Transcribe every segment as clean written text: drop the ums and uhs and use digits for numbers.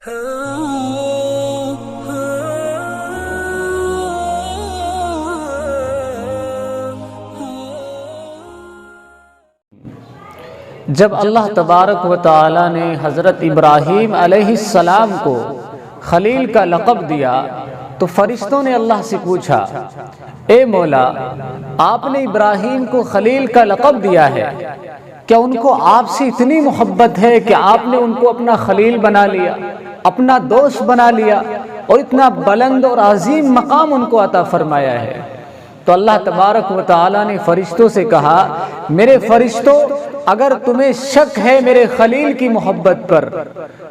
جب اللہ تبارک و تعالی نے حضرت ابراہیم علیہ السلام کو خلیل کا لقب دیا تو فرشتوں نے اللہ سے پوچھا، اے مولا، آپ نے ابراہیم کو خلیل کا لقب دیا ہے، کیا ان کو آپ سے اتنی محبت ہے کہ آپ نے ان کو اپنا خلیل بنا لیا، اپنا دوست بنا لیا اور اتنا بلند اور عظیم مقام ان کو عطا فرمایا ہے؟ تو اللہ تبارک و تعالی نے فرشتوں سے کہا، میرے فرشتوں، اگر تمہیں شک ہے میرے خلیل کی محبت پر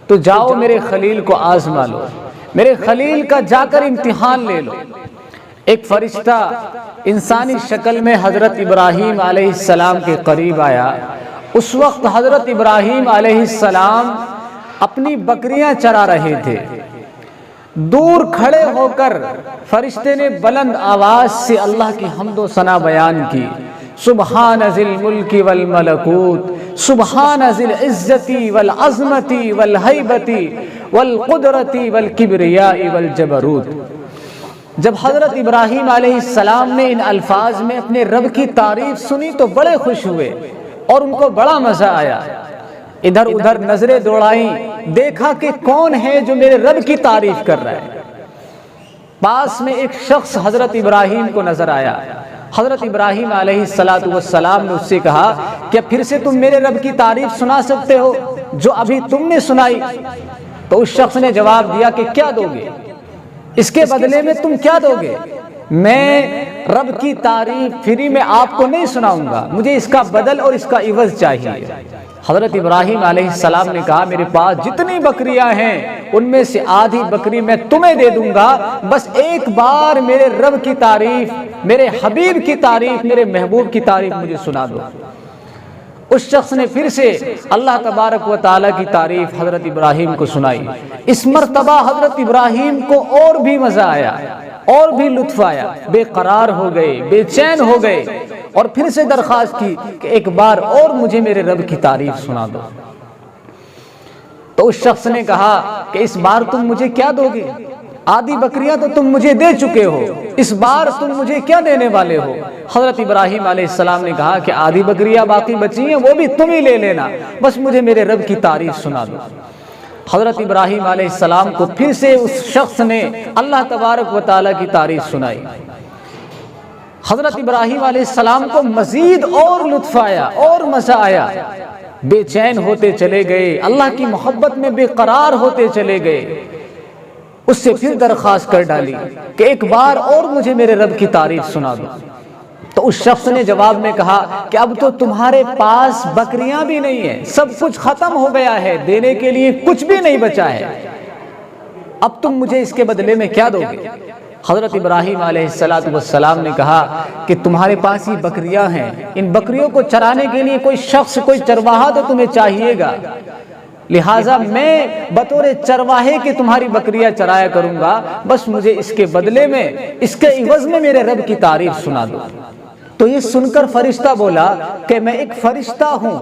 تو جاؤ میرے خلیل کو آزما لو، میرے خلیل کا جا کر امتحان لے لو۔ ایک فرشتہ انسانی شکل میں حضرت ابراہیم علیہ السلام کے قریب آیا۔ اس وقت حضرت ابراہیم علیہ السلام اپنی بکریاں چرا رہے تھے۔ دور کھڑے ہو کر فرشتے نے بلند آواز سے اللہ کی حمد و ثنا بیان کی، سبحان ذی الملک والملکوت، سبحان ذی العزت والعظمت والہیبت والقدرت والکبریاء والجبروت۔ جب حضرت ابراہیم علیہ السلام نے ان الفاظ میں اپنے رب کی تعریف سنی تو بڑے خوش ہوئے اور ان کو بڑا مزہ آیا۔ ادھر ادھر نظریں دوڑائیں، دیکھا کہ کون ہے جو میرے رب کی تعریف کر رہا ہے۔ پاس میں ایک شخص حضرت ابراہیم کو نظر آیا۔ حضرت ابراہیم علیہ السلام نے اس سے کہا، کیا پھر سے تم میرے رب کی تعریف سنا سکتے ہو جو ابھی تم نے سنائی؟ تو اس شخص نے جواب دیا کہ کیا دو گے؟ اس کے بدلے میں تم کیا دو گے؟ میں رب کی تعریف فری میں آپ کو نہیں سناؤں گا، مجھے اس کا بدل اور اس کا عوض چاہیے۔ حضرت ابراہیم علیہ السلام نے کہا، میرے پاس جتنی بکریاں ہیں ان میں سے آدھی بکری میں تمہیں دے دوں گا، بس ایک بار میرے رب کی تعریف، میرے حبیب کی تعریف، میرے محبوب کی تعریف مجھے سنا دو۔ اس شخص نے پھر سے اللہ تبارک و تعالی کی تعریف حضرت ابراہیم کو سنائی۔ اس مرتبہ حضرت ابراہیم کو اور بھی مزہ آیا، اور بھی لطف آیا، بے قرار ہو گئے، بے چین ہو گئے، اور پھر سے درخواست کی کہ ایک بار اور مجھے میرے رب کی تعریف سنا دو۔ تو اس شخص نے کہا کہ اس بار تم مجھے کیا دو گے؟ آدھی بکریاں تو تم مجھے دے چکے ہو، اس بار تم مجھے کیا دینے والے ہو؟ حضرت ابراہیم علیہ السلام نے کہا کہ آدھی بکریاں باقی بچی ہیں، وہ بھی تم ہی لے لینا، بس مجھے میرے رب کی تعریف سنا دو۔ حضرت ابراہیم علیہ السلام کو پھر سے اس شخص نے اللہ تبارک و تعالی کی تعریف سنائی۔ حضرت ابراہیم علیہ السلام کو مزید اور لطف آیا اور مزہ آیا، بے چین ہوتے چلے گئے، اللہ کی محبت میں بے قرار ہوتے چلے گئے۔ اس سے پھر درخواست کر ڈالی کہ ایک بار اور مجھے میرے رب کی تعریف سنا دو۔ تو اس شخص نے جواب میں کہا کہ اب تو تمہارے پاس بکریاں بھی نہیں ہیں، سب کچھ ختم ہو گیا ہے، دینے کے لیے کچھ بھی نہیں بچا ہے، اب تم مجھے اس کے بدلے میں کیا دو گے؟ حضرت ابراہیم علیہ السلام نے کہا کہ تمہارے پاس ہی بکریاں ہیں، ان بکریوں کو چرانے کے لیے کوئی شخص، کوئی چرواہا تو تمہیں چاہیے گا، لہٰذا میں بطور چرواہے کے تمہاری بکریاں چرایا کروں گا، بس مجھے اس کے بدلے میں، اس کے عوض میں میرے رب کی تعریف سنا دو۔ تو یہ سن کر فرشتہ بولا کہ میں ایک فرشتہ ہوں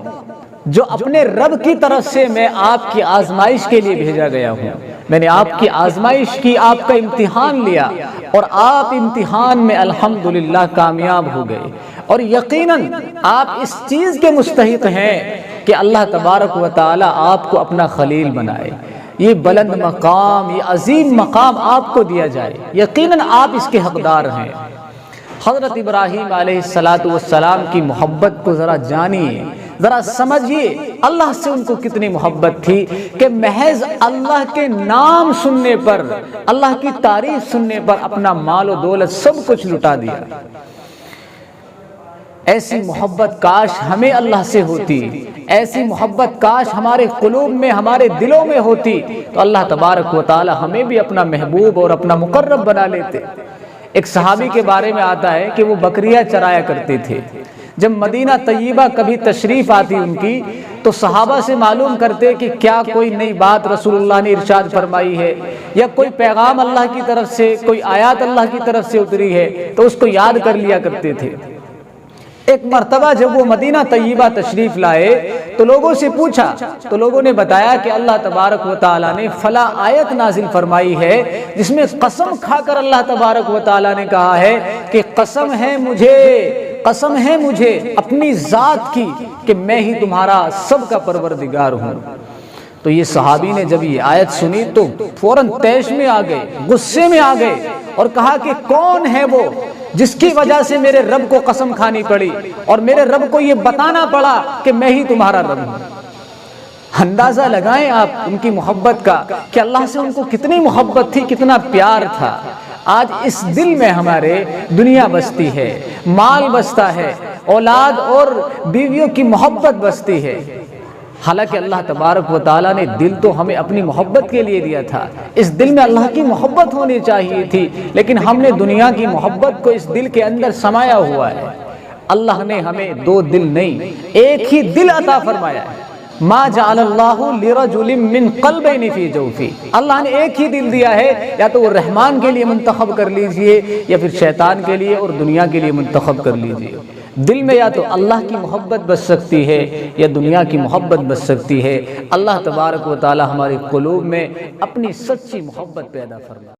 جو اپنے رب کی طرف سے میں آپ کی آزمائش کے لیے بھیجا گیا ہوں، میں نے آپ کی آزمائش کی، آپ کا امتحان لیا، اور آپ امتحان میں الحمدللہ کامیاب ہو گئے، اور یقیناً آپ اس چیز کے مستحق ہیں کہ اللہ تبارک و تعالی آپ کو اپنا خلیل بنائے، یہ بلند مقام، یہ عظیم مقام آپ کو دیا جائے، یقیناً آپ اس کے حقدار ہیں۔ حضرت ابراہیم علیہ السلام کی محبت کو ذرا جانیے، ذرا سمجھیے، اللہ سے ان کو کتنی محبت تھی کہ محض اللہ کے نام سننے پر، اللہ کی تعریف سننے پر اپنا مال و دولت سب کچھ لٹا دیا۔ ایسی محبت کاش ہمیں اللہ سے ہوتی، ایسی محبت کاش ہمارے قلوب میں، ہمارے دلوں میں ہوتی، تو اللہ تبارک و تعالی ہمیں بھی اپنا محبوب اور اپنا مقرب بنا لیتے۔ ایک صحابی کے بارے میں آتا ہے کہ وہ بکریاں چرایا کرتے تھے۔ جب مدینہ طیبہ کبھی تشریف آتی ان کی تو صحابہ سے معلوم کرتے کہ کیا کوئی نئی بات رسول اللہ نے ارشاد فرمائی ہے، یا کوئی پیغام اللہ کی طرف سے، کوئی آیات اللہ کی طرف سے اتری ہے، تو اس کو یاد کر لیا کرتے تھے۔ ایک مرتبہ جب وہ مدینہ طیبہ تشریف لائے تو لوگوں سے پوچھا تو لوگوں نے بتایا کہ اللہ تبارک و تعالیٰ نے فلاں آیت نازل فرمائی ہے جس میں قسم کھا کر اللہ تبارک و تعالیٰ نے کہا ہے کہ قسم ہے مجھے اپنی ذات کی کہ میں ہی تمہارا سب کا پروردگار ہوں۔ تو یہ صحابی نے جب یہ آیت سنی تو فوراً طیش میں آ گئے، غصے میں آ گئے اور کہا کہ کون ہے وہ جس کی وجہ سے میرے رب کو قسم کھانی پڑی اور میرے رب کو یہ بتانا پڑا کہ میں ہی تمہارا رب ہوں۔ اندازہ لگائیں آپ ان کی محبت کا کہ اللہ سے ان کو کتنی محبت تھی، کتنا پیار تھا۔ آج اس دل میں ہمارے دنیا بستی ہے، مال بستا ہے، اولاد اور بیویوں کی محبت بستی ہے، حالانکہ اللہ تبارک و تعالیٰ نے دل تو ہمیں اپنی محبت کے لیے دیا تھا، اس دل میں اللہ کی محبت ہونی چاہیے تھی، لیکن ہم نے دنیا کی محبت کو اس دل کے اندر سمایا ہوا ہے۔ اللہ نے ہمیں دو دل نہیں ایک ہی دل عطا فرمایا ہے۔ ما جعل اللہ لرجل من قلبین فی جوفی، اللہ نے ایک ہی دل دیا ہے، یا تو وہ رحمان کے لیے منتخب کر لیجئے یا پھر شیطان کے لیے اور دنیا کے لیے منتخب کر لیجئے۔ دل میں یا تو اللہ کی محبت بس سکتی ہے یا دنیا کی محبت بس سکتی ہے۔ اللہ تبارک و تعالی ہمارے قلوب میں اپنی سچی محبت پیدا فرمائے۔